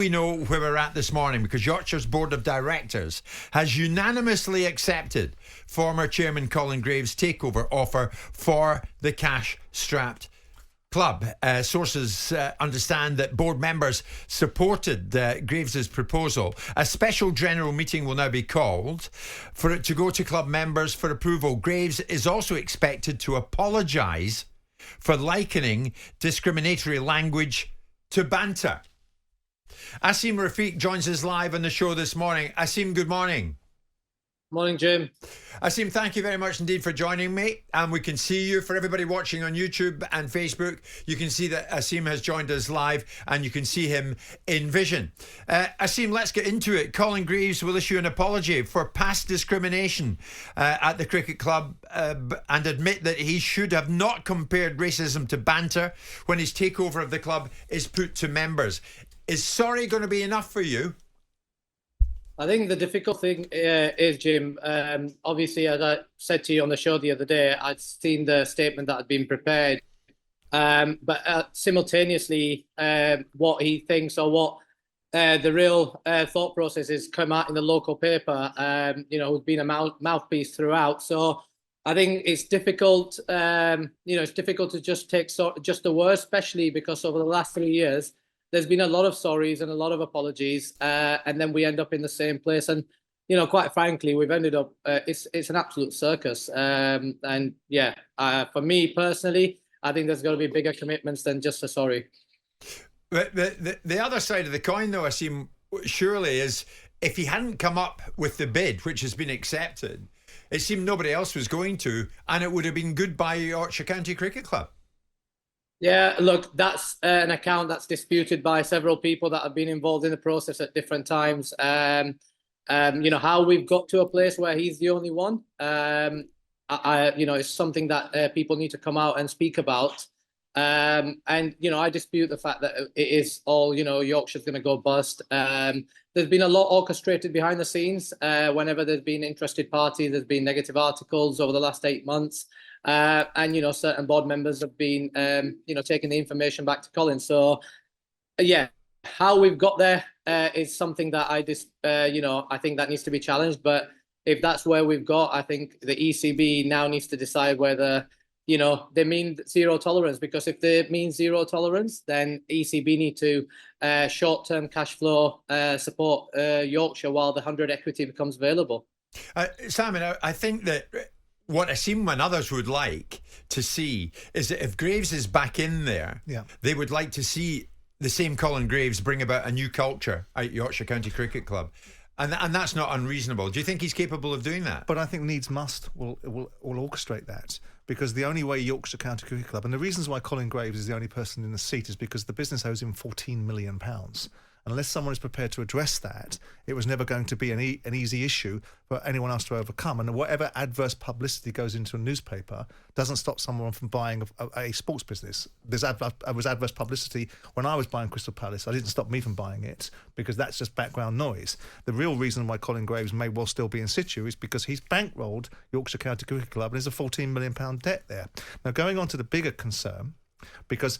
we know where we're at this morning, because Yorkshire's Board of Directors has unanimously accepted former Chairman Colin Graves' takeover offer for the cash-strapped club. Sources understand that board members supported Graves's proposal. A special general meeting will now be called for it to go to club members for approval. Graves is also expected to apologise for likening discriminatory language to banter. Azeem Rafiq joins us live on the show this morning. Azeem, good morning. Morning, Jim. Azeem, thank you very much indeed for joining me. And we can see you. For everybody watching on YouTube and Facebook, you can see that Azeem has joined us live and you can see him in vision. Azeem, let's get into it. Colin Graves will issue an apology for past discrimination at the cricket club and admit that he should have not compared racism to banter when his takeover of the club is put to members. Is sorry going to be enough for you? I think the difficult thing is, Jim, obviously, as I said to you on the show the other day, I'd seen the statement that had been prepared. But simultaneously, what he thinks or what the real thought process is come out in the local paper, who's been a mouthpiece throughout. So I think it's difficult, it's difficult to just take just the word, especially because over the last 3 years, there's been a lot of sorries and a lot of apologies, and then we end up in the same place. And, quite frankly, we've ended up, it's an absolute circus. For me personally, I think there's got to be bigger commitments than just a sorry. The other side of the coin, though, Azeem, surely is if he hadn't come up with the bid, which has been accepted, it seemed nobody else was going to, and it would have been good by Yorkshire County Cricket Club. Yeah, look, that's an account that's disputed by several people that have been involved in the process at different times. How we've got to a place where he's the only one, it's something that people need to come out and speak about. I dispute the fact that it is all, Yorkshire's going to go bust. There's been a lot orchestrated behind the scenes. Whenever there's been interested parties, there's been negative articles over the last 8 months. Certain board members have been, taking the information back to Colin. So, how we've got there is something that I think that needs to be challenged. But if that's where we've got, I think the ECB now needs to decide whether, they mean zero tolerance. Because if they mean zero tolerance, then ECB need to short-term cash flow support Yorkshire while the 100 equity becomes available. Simon, I think that what Azeem and others would like to see is that if Graves is back in there, they would like to see the same Colin Graves bring about a new culture at Yorkshire County Cricket Club. And that's not unreasonable. Do you think he's capable of doing that? But I think needs must will orchestrate that, because the only way Yorkshire County Cricket Club, and the reasons why Colin Graves is the only person in the seat is because the business owes him £14 million. Unless someone is prepared to address that, it was never going to be an easy issue for anyone else to overcome. And whatever adverse publicity goes into a newspaper doesn't stop someone from buying a sports business. There was adverse publicity when I was buying Crystal Palace. It didn't stop me from buying it, because that's just background noise. The real reason why Colin Graves may well still be in situ is because he's bankrolled Yorkshire County Cricket Club and there's a £14 million debt there. Now, going on to the bigger concern, because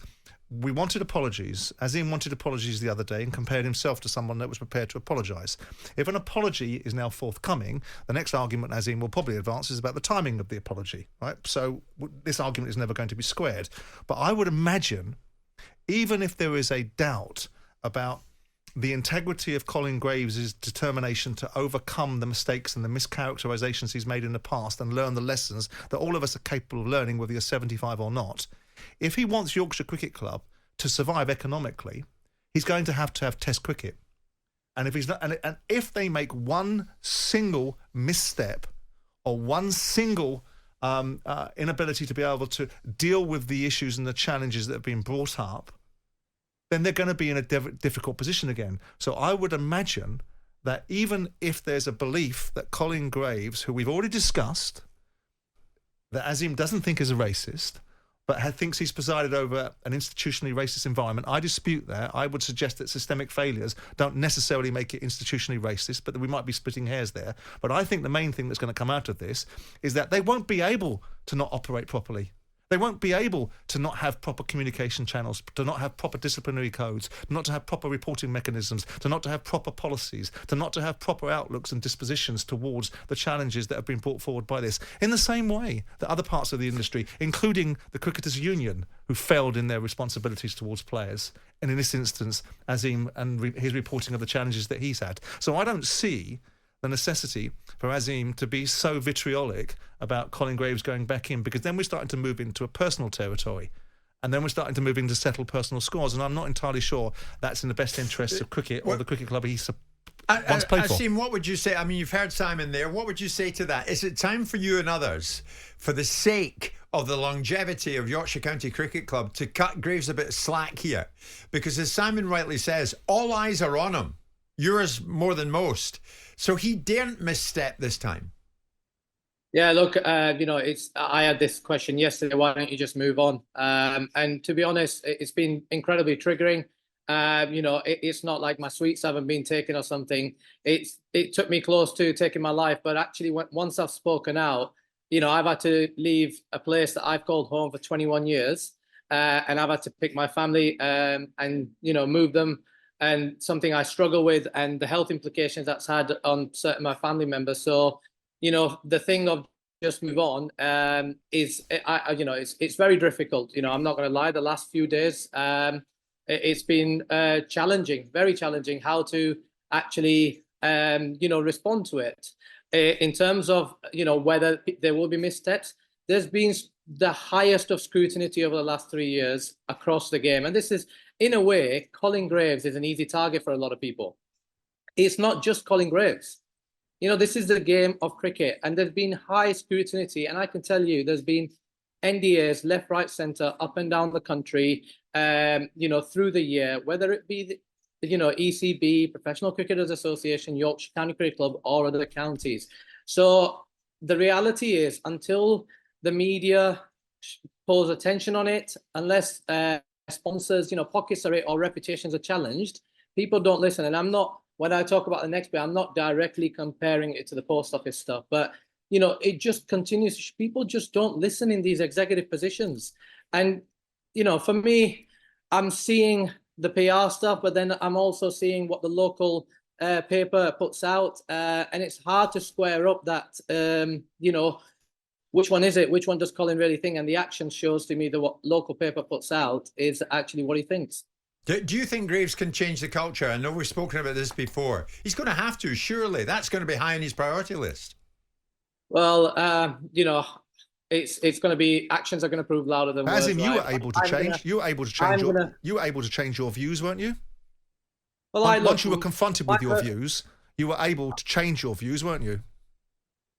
we wanted apologies. Azeem wanted apologies the other day and compared himself to someone that was prepared to apologise. If an apology is now forthcoming, the next argument Azeem will probably advance is about the timing of the apology, right? So this argument is never going to be squared. But I would imagine, even if there is a doubt about the integrity of Colin Graves' determination to overcome the mistakes and the mischaracterisations he's made in the past and learn the lessons that all of us are capable of learning, whether you're 75 or not, if he wants Yorkshire Cricket Club to survive economically, he's going to have Test cricket. And if he's not, and if they make one single misstep or one single inability to be able to deal with the issues and the challenges that have been brought up, then they're going to be in a difficult position again. So I would imagine that even if there's a belief that Colin Graves, who we've already discussed, that Azeem doesn't think is a racist, but thinks he's presided over an institutionally racist environment. I dispute that. I would suggest that systemic failures don't necessarily make it institutionally racist, but that we might be splitting hairs there. But I think the main thing that's going to come out of this is that they won't be able to not operate properly. They won't be able to not have proper communication channels, to not have proper disciplinary codes, not to have proper reporting mechanisms, to not to have proper policies, to not to have proper outlooks and dispositions towards the challenges that have been brought forward by this. In the same way that other parts of the industry, including the Cricketers' Union, who failed in their responsibilities towards players, and in this instance, Azeem and his reporting of the challenges that he's had. So I don't see the necessity for Azeem to be so vitriolic about Colin Graves going back in, because then we're starting to move into a personal territory, and then we're starting to move into settled personal scores, and I'm not entirely sure that's in the best interests of cricket or the cricket club he once played for. Azeem, what would you say? I mean, you've heard Simon there. What would you say to that? Is it time for you and others, for the sake of the longevity of Yorkshire County Cricket Club, to cut Graves a bit of slack here? Because as Simon rightly says, all eyes are on him. Yours more than most. So he daren't misstep this time. Yeah, look, I had this question yesterday. Why don't you just move on? And to be honest, it's been incredibly triggering. It's not like my sweets haven't been taken or something. It took me close to taking my life, but actually, once I've spoken out, I've had to leave a place that I've called home for 21 years, and I've had to pick my family and move them. And something I struggle with, and the health implications that's had on certain of my family members. So, the thing of just move on it's very difficult. I'm not going to lie. The last few days, it's been challenging, very challenging, how to actually respond to it. In terms of whether there will be missteps, there's been the highest of scrutiny over the last 3 years across the game, and this is, in a way, Colin Graves is an easy target for a lot of people. It's not just Colin Graves. This is the game of cricket, and there's been high scrutiny, and I can tell you there's been NDAs left, right, centre, up and down the country, through the year, whether it be ECB, Professional Cricketers Association, Yorkshire County Cricket Club, or other counties. So the reality is, until the media pulls attention on it, unless sponsors, pockets are it or reputations are challenged, people don't listen. And when I talk about the next bit, I'm not directly comparing it to the post office stuff, but it just continues. People just don't listen in these executive positions. And for me, I'm seeing the PR stuff, but then I'm also seeing what the local paper puts out, and it's hard to square up that which one is it? Which one does Colin really think? And the action shows to me that what local paper puts out is actually what he thinks. Do you think Graves can change the culture? I know we've spoken about this before. He's going to have to, surely. That's going to be high on his priority list. Well, it's going to be, actions are going to prove louder than words. Azeem, you were able to change. You were able to change your views, weren't you? Well, once you were confronted with your views, you were able to change your views, weren't you?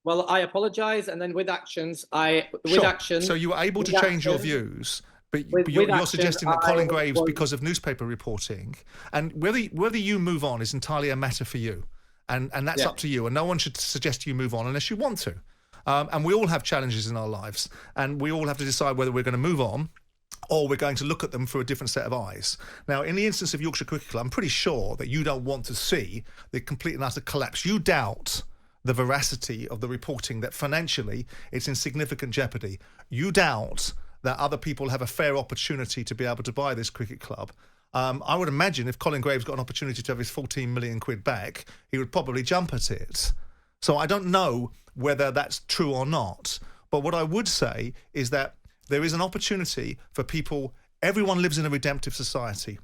Well, I apologise, and then with actions, So you were able to change your views, but you're suggesting that Colin Graves, because of newspaper reporting, and whether you move on is entirely a matter for you, and that's up to you, and no one should suggest you move on unless you want to. And we all have challenges in our lives, and we all have to decide whether we're going to move on or we're going to look at them through a different set of eyes. Now, in the instance of Yorkshire Cricket Club, I'm pretty sure that you don't want to see the complete and utter collapse. You doubt the veracity of the reporting, that financially it's in significant jeopardy. You doubt that other people have a fair opportunity to be able to buy this cricket club. I would imagine if Colin Graves got an opportunity to have his 14 million quid back, he would probably jump at it. So I don't know whether that's true or not. But what I would say is that there is an opportunity for people. Everyone lives in a redemptive society.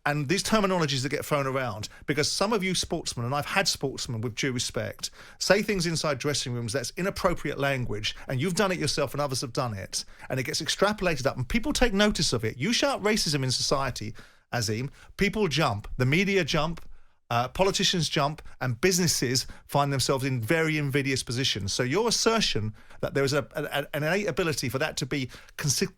And these terminologies that get thrown around, because some of you sportsmen, and I've had sportsmen with due respect, say things inside dressing rooms that's inappropriate language, and you've done it yourself and others have done it, and it gets extrapolated up and people take notice of it. You shout racism in society, Azeem, people jump, the media jump, politicians jump, and businesses find themselves in very invidious positions. So your assertion that there is an innate ability for that to be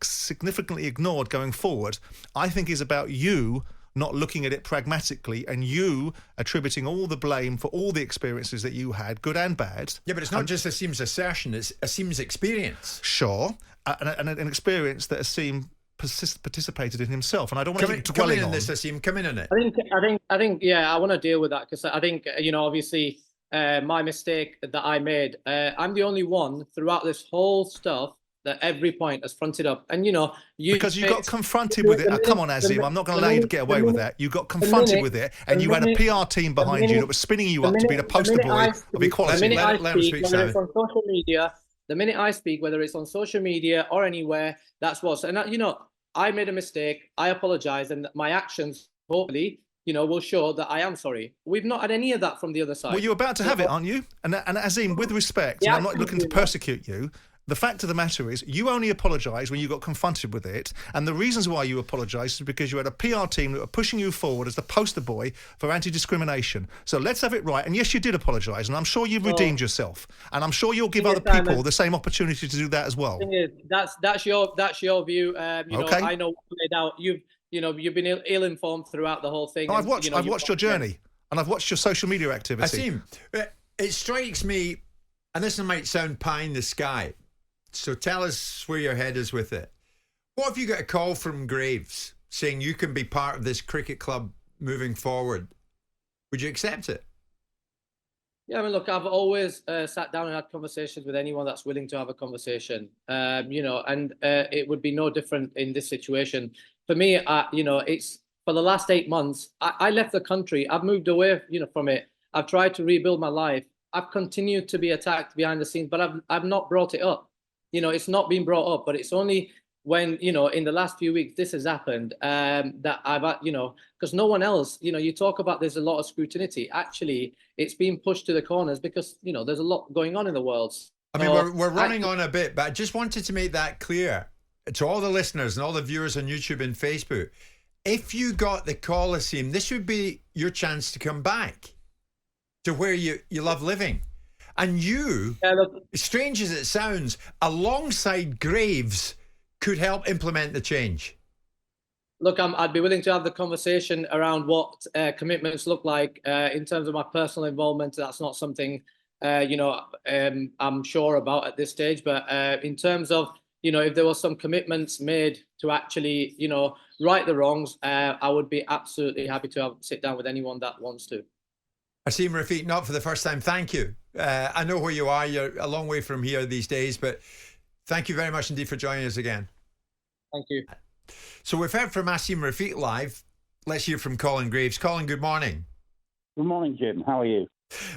significantly ignored going forward, I think is about you not looking at it pragmatically and you attributing all the blame for all the experiences that you had, good and bad. Yeah, but it's not just Azeem's assertion, it's Azeem's experience. Sure, and an experience that Azeem participated in himself, and I don't want to keep dwelling on this. Azeem, come in on it. I think, yeah, I want to deal with that, because I think, obviously, my mistake that I made. I'm the only one throughout this whole stuff at every point has fronted up. And, because you got confronted with it. Come on, Azeem, I'm not going to allow you to get away with that. You got confronted with it, and you had a PR team behind you that was spinning you up to be the poster boy of equality. The minute I speak, whether it's on social media, whether it's on social media or anywhere, that's what's. And, I made a mistake. I apologize. And my actions, hopefully, will show that I am sorry. We've not had any of that from the other side. Well, you're about to have it, aren't you? And Azeem, with respect, and I'm not looking to persecute you, the fact of the matter is you only apologised when you got confronted with it, and the reasons why you apologised is because you had a PR team that were pushing you forward as the poster boy for anti-discrimination. So let's have it right. And yes, you did apologise, and I'm sure you've redeemed yourself, and I'm sure you'll give other people the same opportunity to do that as well. That's your view. Okay. I know what laid out. You've been ill-informed throughout the whole thing. I've watched your journey, and I've watched your social media activity. Azeem, it strikes me, and this might sound pie in the sky, so tell us where your head is with it. What if you got a call from Graves saying you can be part of this cricket club moving forward? Would you accept it? Yeah, I mean, look, I've always sat down and had conversations with anyone that's willing to have a conversation, and it would be no different in this situation. For me, it's for the last 8 months, I left the country. I've moved away, from it. I've tried to rebuild my life. I've continued to be attacked behind the scenes, but I've not brought it up. It's not been brought up, but it's only when, in the last few weeks, this has happened, that I've, because no one else, you talk about there's a lot of scrutiny. Actually, it's being pushed to the corners because, there's a lot going on in the world. I mean, we're running on a bit, but I just wanted to make that clear to all the listeners and all the viewers on YouTube and Facebook. If you got the call, Azeem, this would be your chance to come back to where you love living. And you, strange as it sounds, alongside Graves, could help implement the change. Look, I'd be willing to have the conversation around what commitments look like in terms of my personal involvement. That's not something, I'm sure about at this stage. But in terms of, if there was some commitments made to actually, right the wrongs, I would be absolutely happy to sit down with anyone that wants to. Azeem Rafiq, not for the first time, thank you. I know where you are. You're a long way from here these days, but thank you very much indeed for joining us again. Thank you. So we've heard from Azeem Rafiq live. Let's hear from Colin Graves. Colin, good morning. Good morning, Jim. How are you?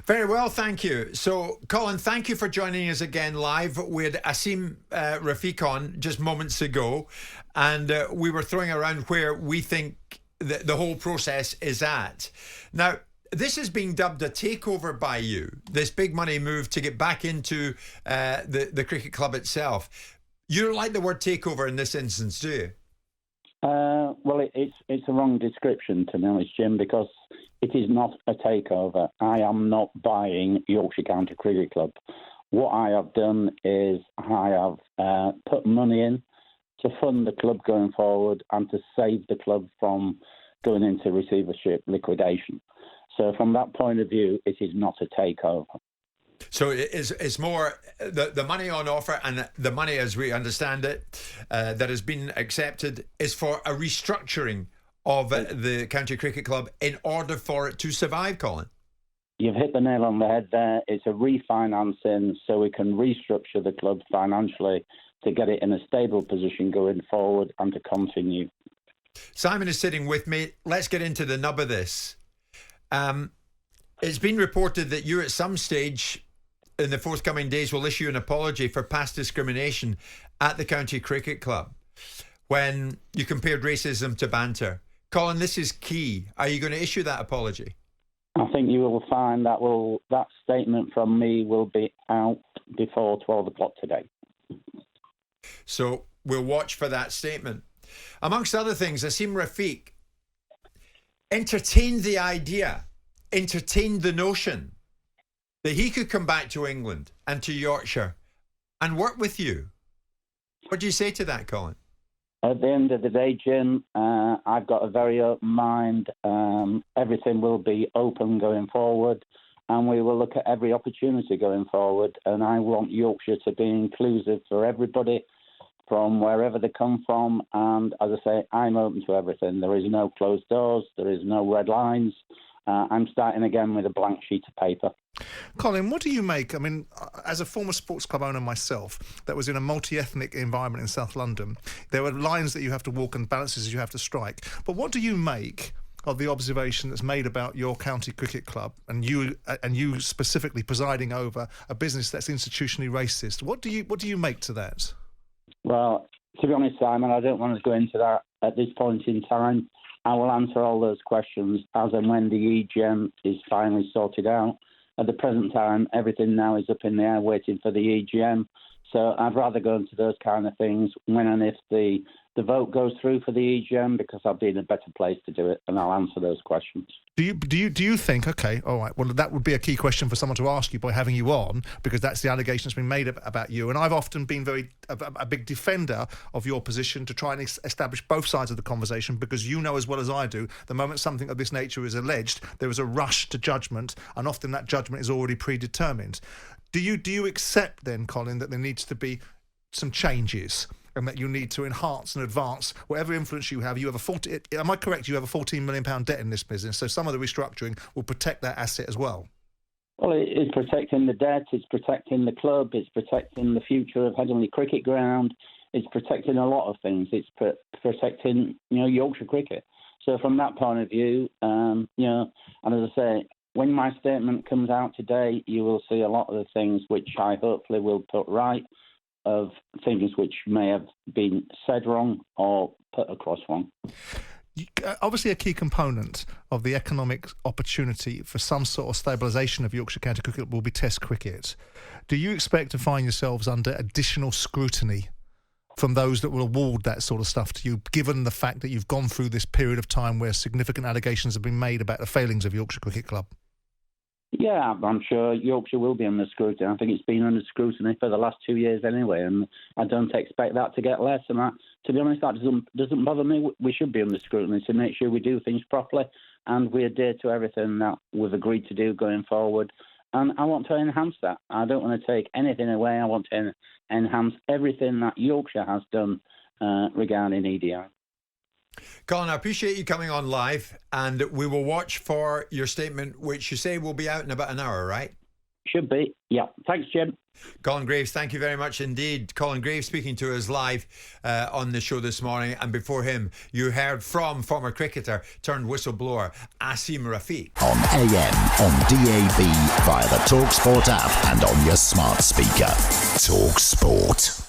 Very well, thank you. So, Colin, thank you for joining us again live. We had Azeem Rafiq on just moments ago, and we were throwing around where we think the whole process is at. Now, this is being dubbed a takeover by you, this big money move to get back into the cricket club itself. You don't like the word takeover in this instance, do you? Well, it's a wrong description, to be honest, Jim, because it is not a takeover. I am not buying Yorkshire County Cricket Club. What I have done is I have put money in to fund the club going forward and to save the club from going into receivership liquidation. So from that point of view, it is not a takeover. So it's more the money on offer, and the money, as we understand it, that has been accepted is for a restructuring of the County Cricket Club in order for it to survive, Colin. You've hit the nail on the head there. It's a refinancing so we can restructure the club financially to get it in a stable position going forward and to continue. Simon is sitting with me. Let's get into the nub of this. It's been reported that you at some stage in the forthcoming days will issue an apology for past discrimination at the County Cricket Club when you compared racism to banter. Colin, this is key. Are you going to issue that apology? I think you will find that statement from me will be out before 12 o'clock today. So we'll watch for that statement. Amongst other things, Azeem Rafiq entertained the idea, entertained the notion that he could come back to England and to Yorkshire and work with you. What do you say to that, Colin? At the end of the day, Jim, I've got a very open mind. Everything will be open going forward, and we will look at every opportunity going forward. And I want Yorkshire to be inclusive for everybody from wherever they come from. And as I say, I'm open to everything. There is no closed doors. There is no red lines. I'm starting again with a blank sheet of paper. Colin, what do you make? I mean, as a former sports club owner myself that was in a multi-ethnic environment in South London, there were lines that you have to walk and balances you have to strike. But what do you make of the observation that's made about your county cricket club and you specifically presiding over a business that's institutionally racist? What do you make to that? Well, to be honest, Simon, I don't want to go into that at this point in time. I will answer all those questions as and when the EGM is finally sorted out. At the present time, everything now is up in the air waiting for the EGM. So I'd rather go into those kind of things when and if the vote goes through for the EGM, because I'll be in a better place to do it, and I'll answer those questions. Do you think, okay, all right, well, that would be a key question for someone to ask you by having you on, because that's the allegation that's been made about you. And I've often been a big defender of your position to try and establish both sides of the conversation, because you know as well as I do, the moment something of this nature is alleged, there is a rush to judgment, and often that judgment is already predetermined. Do you accept then, Colin, that there needs to be some changes, and that you need to enhance and advance whatever influence you have? You have am I correct? You have a £14 million debt in this business, so some of the restructuring will protect that asset as well. Well, it's protecting the debt, it's protecting the club, it's protecting the future of Headingley Cricket Ground, it's protecting a lot of things. It's protecting, Yorkshire cricket. So from that point of view, and as I say, when my statement comes out today, you will see a lot of the things which I hopefully will put right, of things which may have been said wrong or put across wrong. Obviously, a key component of the economic opportunity for some sort of stabilisation of Yorkshire County Cricket will be Test cricket. Do you expect to find yourselves under additional scrutiny from those that will award that sort of stuff to you, given the fact that you've gone through this period of time where significant allegations have been made about the failings of Yorkshire Cricket Club? Yeah, I'm sure Yorkshire will be under scrutiny. I think it's been under scrutiny for the last 2 years anyway, and I don't expect that to get less. And to be honest, that doesn't bother me. We should be under scrutiny to make sure we do things properly, and we adhere to everything that we've agreed to do going forward. And I want to enhance that. I don't want to take anything away. I want to enhance everything that Yorkshire has done regarding EDI. Colin, I appreciate you coming on live, and we will watch for your statement, which you say will be out in about an hour, right? Should be, yeah. Thanks, Jim. Colin Graves, thank you very much indeed. Colin Graves speaking to us live on the show this morning, and before him, you heard from former cricketer turned whistleblower Azeem Rafiq. On AM, on DAB, via the talkSPORT app, and on your smart speaker. talkSPORT.